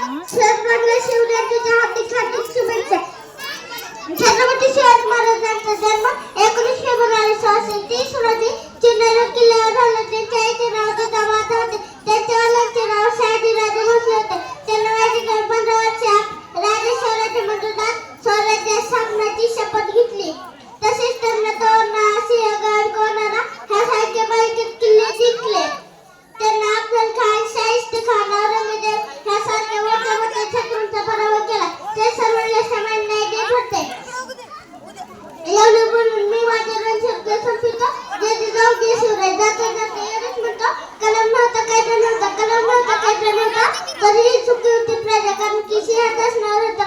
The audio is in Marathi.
सर्वांना शिवरायांच्या हार्दिक हार्दिक शुभेच्छा. छत्रपती शिवाजी महाराजांचा जन्म 19 फेब्रुवारी 1630 रोजी चिन्नर किल्ल्यावर झाला. त्यांच्या आईचे नाव जिजामाता होते. त्यांच्या वडिलांचे नाव शहाजीराजे भोसले होते. त्यांना वयाच्या 15 वर्षात राजेश्वराच्या मंदिरात स्वराज्य स्थापनेची शपथ घेतली. तसेच त्यांना तोरणा, सिंहगड, कोणारा ह्यासारखे बळकट किल्ले जिंकले. त्यांना अफजल खान, शाहिस्ते खान, औरंगजेब ह्यासारख्या मोठ्या मोठ्या शत्रूंचा पराभव केला. ते सर्वांना समान न्याय देत होते. एवढे बोलून मी माझे 2 शब्द संपवितो. जे जाऊ दे शिवराय. जाता जाता एवढंच म्हणतो, कलम नव्हता कायदा नव्हता, कलम नव्हता कायदा नव्हता, तरीही चुकी होती प्रजा, कारण की सिंहात असणार होता